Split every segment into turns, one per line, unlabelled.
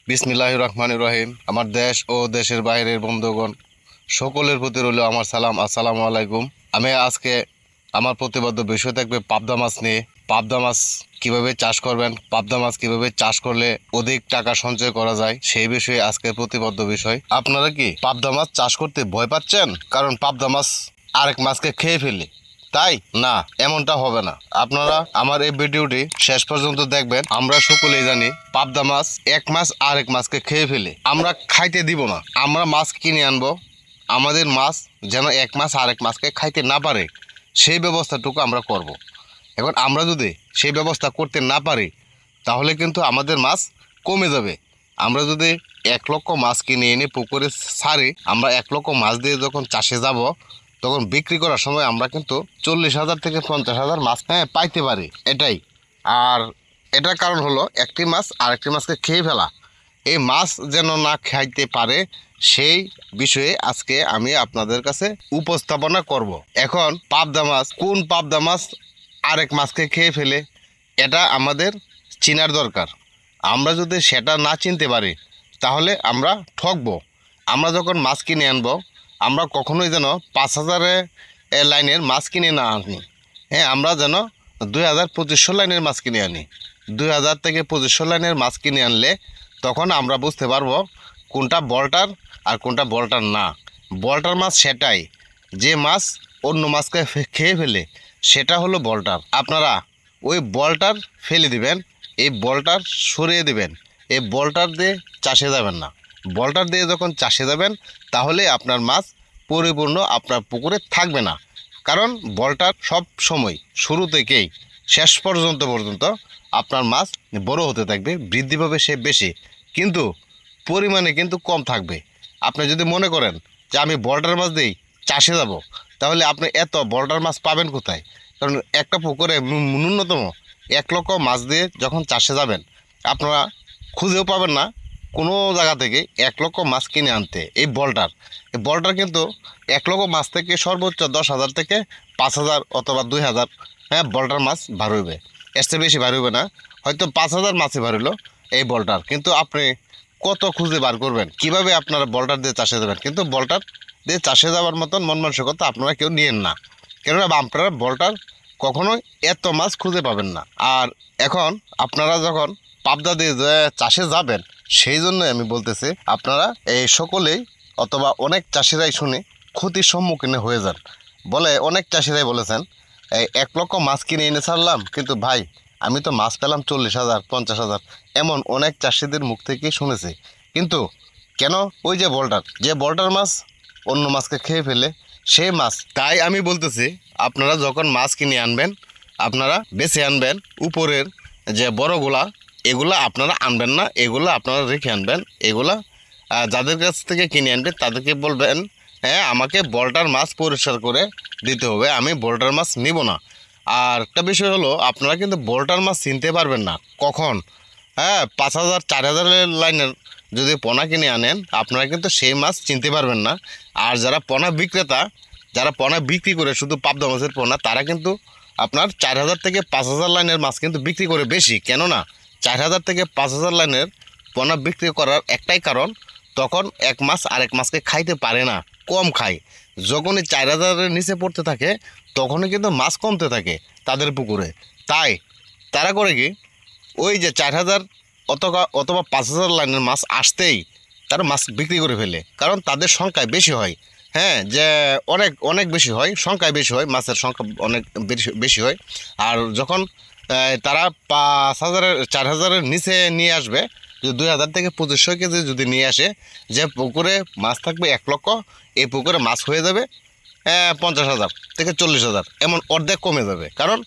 বিসমিল্লাহির রহমানির রহিম। আমার দেশ ও দেশের বাইরের বন্ধুগণ সকলের প্রতি রইল আমার সালাম, আসসালামু আলাইকুম। আমি আজকে আমার প্রতিপাদ্য বিষয় থাকবে পাবদা মাছ নিয়ে। পাবদা মাছ কিভাবে চাষ করবেন, পাবদা মাছ কিভাবে চাষ করলে অধিক টাকা সঞ্চয় করা যায়, সেই বিষয়ে আজকের প্রতিপাদ্য বিষয়। আপনারা কি পাবদা মাছ চাষ করতে ভয় পাচ্ছেন? কারণ পাবদা মাছ আরেক মাছকে খেয়ে ফেলে, তাই না? এমনটা হবে না। আপনারা আমার এই ভিডিওটি শেষ পর্যন্ত দেখবেন। আমরা সকলেই জানি পাবদা মাছ এক মাছ আরেক মাছকে খেয়ে ফেলে। আমরা খাইতে দিব না, আমরা মাছ কিনে আনবো। আমাদের মাছ যেন এক মাছ আরেক মাছকে খাইতে না পারে, সেই ব্যবস্থাটুকু আমরা করব। এখন আমরা যদি সেই ব্যবস্থা করতে না পারি, তাহলে কিন্তু আমাদের মাছ কমে যাবে। আমরা যদি 1 লক্ষ মাছ কিনে এনে পুকুরে ছাড়ি, আমরা 1 লক্ষ মাছ দিয়ে যখন চাষে যাব, তখন বিক্রি করার সময় আমরা কিন্তু 40,000 থেকে 50,000 মাছ পাইতে পারি। এটাই। আর এটার কারণ হলো একটি মাছ আরেকটি মাছকে খেয়ে ফেলা। এই মাছ যেন না খাইতে পারে, সেই বিষয়ে আজকে আমি আপনাদের কাছে উপস্থাপনা করব। এখন পাবদা মাছ, কোন পাবদা মাছ আরেক মাছকে খেয়ে ফেলে, এটা আমাদের চেনার দরকার। আমরা যদি সেটা না চিনতে পারি, তাহলে আমরা ঠকবো। আমরা যখন মাছ কিনে আনবো, আমরা কখনোই যেন 5,000 লাইনের মাছ কিনে না আনি। হ্যাঁ, আমরা যেন 2,000-2,500 লাইনের মাছ কিনে আনি। 2,000 থেকে 2,500 লাইনের মাছ কিনে আনলে তখন আমরা বুঝতে পারবো কোনটা বলটার আর কোনটা বলটার না। বলটার মাছ সেটাই যে মাছ অন্য মাছকে খেয়ে ফেলে, সেটা হলো বলটার। আপনারা ওই বলটার ফেলে দিবেন, এই বলটার সরিয়ে দিবেন। এই বলটার দিয়ে চাষে যাবেন না। বলটার দিয়ে যখন চাষে যাবেন, তাহলে আপনার মাছ পরিপূর্ণ আপনার পুকুরে থাকবে না। কারণ বলটার সব সময় শুরু থেকেই শেষ পর্যন্ত আপনার মাছ বড় হতে থাকবে, বৃদ্ধি পাবে সে বেশি, কিন্তু পরিমাণে কিন্তু কম থাকবে। আপনি যদি মনে করেন যে আমি বলটার মাছ দিয়েই চাষে যাব, তাহলে আপনি এত বলটার মাছ পাবেন কোথায়? কারণ একটা পুকুরে ন্যূনতম 1 লক্ষ মাছ দিয়ে যখন চাষে যাবেন, আপনারা খুঁজেও পাবেন না কোনো জায়গা থেকে 1 লক্ষ মাছ কিনে আনতে। এই বলটার কিন্তু 1 লক্ষ মাছ থেকে সর্বোচ্চ 10,000 থেকে 5,000 অথবা 2,000 বলটার মাছ বার হইবে। এর চেয়ে বেশি বার হইবে না। হয়তো 5,000 মাছই বার হইলো এই বলটার, কিন্তু আপনি কত খুঁজে বার করবেন? কিভাবে আপনারা বলটার দিয়ে চাষে যাবেন? কিন্তু বলটার দিয়ে চাষে যাওয়ার মতন মন মানসিকতা আপনারা কেউ নিয়েন না, কেননা আপনারা বলটার কখনোই এত মাছ খুঁজে পাবেন না। আর এখন আপনারা যখন পাবদা দিয়ে চাষে যাবেন, সেই জন্য আমি বলতেছি আপনারা এই সকলেই অথবা অনেক চাষিরাই শুনে ক্ষতির সম্মুখীন হয়ে যান। বলে অনেক চাষিরাই বলেছেন, এই 1 লক্ষ মাছ কিনে এনে ছাড়লাম, কিন্তু ভাই আমি তো মাছ পেলাম 40,000, 50,000। এমন অনেক চাষিদের মুখ থেকেই শুনেছি। কিন্তু কেন? ওই যে বলটার মাছ অন্য মাছকে খেয়ে ফেলে, সেই মাছ। তাই আমি বলতেছি আপনারা যখন মাছ কিনে আনবেন, আপনারা বেছে আনবেন। উপরের যে বড়গুলা, এগুলা আপনারা আনবেন না, এগুলো আপনারা রেখে আনবেন। এগুলা যাদের কাছ থেকে কিনে আনবেন তাদেরকে বলবেন, হ্যাঁ আমাকে বলটার মাছ পরিষ্কার করে দিতে হবে, আমি বলটার মাছ নিব না। আর একটা বিষয় হলো, আপনারা কিন্তু বলটার মাছ চিনতে পারবেন না কখন। 5,000, 4,000 লাইনের যদি পোনা কিনে আনেন, আপনারা কিন্তু সেই মাছ চিনতে পারবেন না। আর যারা পোনা বিক্রেতা, যারা পোনা বিক্রি করে শুধু পাবদা মাছের পোনা, তারা কিন্তু আপনার 4,000 থেকে 5,000 লাইনের মাছ কিন্তু বিক্রি করে বেশি। কেননা 4,000 থেকে 5,000 লাইনের পোনা বিক্রি করার একটাই কারণ, তখন এক মাছ আরেক মাছকে খাইতে পারে না, কম খায়। যখনই 4,000-এর নিচে পড়তে থাকে, তখনই কিন্তু মাছ কমতে থাকে তাদের পুকুরে। তাই তারা করে কি, ওই যে 4,000 অথবা 5,000 লাইনের মাছ আসতেই তারা মাছ বিক্রি করে ফেলে। কারণ তাদের সংখ্যায় বেশি হয়। হ্যাঁ, যে অনেক অনেক বেশি হয়, সংখ্যায় বেশি হয়, মাছের সংখ্যা অনেক বেশি হয়। আর যখন তারা 5,000-এর 4,000-এর নিচে নিয়ে আসবে, যে 2,000 থেকে 2,500 কেজি যদি নিয়ে আসে, যে পুকুরে মাছ থাকবে 1 লক্ষ, এই পুকুরে মাছ হয়ে যাবে 50,000 থেকে 40,000, এমন অর্ধেক কমে যাবে। কারণ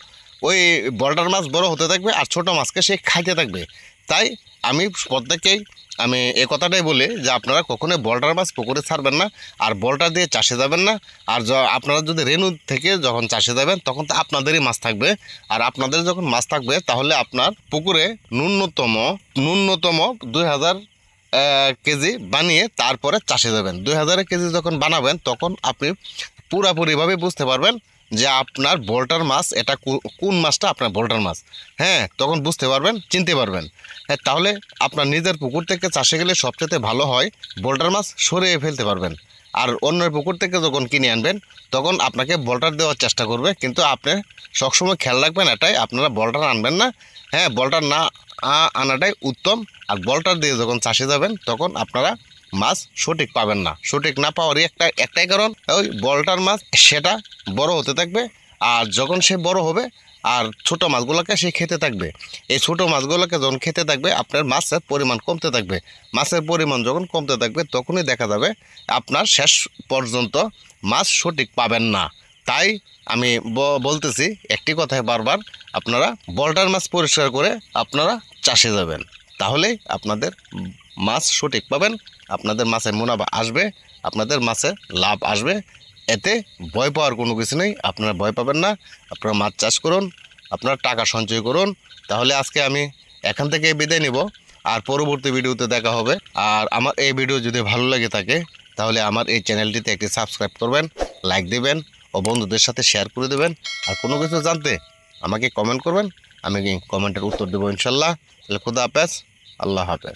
ওই বলটার মাছ বড় হতে থাকবে আর ছোট মাছকে সে খাইতে থাকবে। তাই আমি প্রত্যেককেই আমি এ কথাটাই বলি যে আপনারা কখনোই বলটার মাছ পুকুরে ছাড়বেন না, আর বলটা দিয়ে চাষে যাবেন না। আর আপনারা যদি রেনু থেকে যখন চাষে যাবেন, তখন তো আপনাদেরই মাছ থাকবে। আর আপনাদের যখন মাছ থাকবে, তাহলে আপনার পুকুরে ন্যূনতম 2,000 কেজি বানিয়ে তারপরে চাষে যাবেন। 2,000 কেজি যখন বানাবেন, তখন আপনি পুরাপুরিভাবে বুঝতে পারবেন যে আপনার বোল্টার মাছ এটা কোন মাছটা আপনার বোল্টার মাছ। হ্যাঁ, তখন বুঝতে পারবেন, চিনতে পারবেন। হ্যাঁ, তাহলে আপনার নিজের পুকুর থেকে চাষে গেলে সবচেয়ে ভালো হয় বোল্টার মাছ সরিয়ে ফেলতে পারবেন। আর অন্যের পুকুর থেকে যখন কিনে আনবেন তখন আপনাকে বোল্টার দেওয়ার চেষ্টা করবে, কিন্তু আপনি সবসময় খেয়াল রাখবেন এটাই, আপনারা বোল্টার আনবেন না। হ্যাঁ, বোল্টার না আনাটাই উত্তম। আর বোল্টার দিয়ে যখন চাষে যাবেন তখন আপনারা মাছ সঠিক পাবেন না। সঠিক না পাওয়ারই একটাই কারণ, ওই বোল্টার মাছ সেটা বড় হতে থাকবে, আর যখন সে বড় হবে আর ছোট মাছগুলোকে সে খেতে থাকবে। এই ছোট মাছগুলোকে যখন খেতে থাকবে আপনার মাছের পরিমাণ কমতে থাকবে। মাছের পরিমাণ যখন কমতে থাকবে তখনই দেখা যাবে আপনার শেষ পর্যন্ত মাছ সঠিক পাবেন না। তাই আমি বলতেছি একটি কথাই বারবার, আপনারা বোল্টার মাছ পরিষ্কার করে আপনারা চাষে যাবেন, তাহলেই আপনাদের মাছ সঠিক পাবেন, আপনাদের মাছের মুনাফা আসবে, আপনাদের মাছের লাভ আসবে। এতে ভয় পাওয়ার কোনো কিছু নেই, আপনারা ভয় পাবেন না। আপনারা মাছ চাষ করুন, আপনারা টাকা সঞ্চয় করুন। তাহলে আজকে আমি এখান থেকে বিদায় নিব, আর পরবর্তী ভিডিওতে দেখা হবে। আর আমার এই ভিডিও যদি ভালো লাগে থাকে তাহলে আমার এই চ্যানেলটিতে একটি সাবস্ক্রাইব করবেন, লাইক দিবেন ও বন্ধুদের সাথে শেয়ার করে দেবেন। আর কোনো কিছু জানতে আমাকে কমেন্ট করবেন, আমি কমেন্টের উত্তর দেবো ইনশাল্লাহ। তাহলে খুদা হাফেজ, আল্লাহ হাফেজ।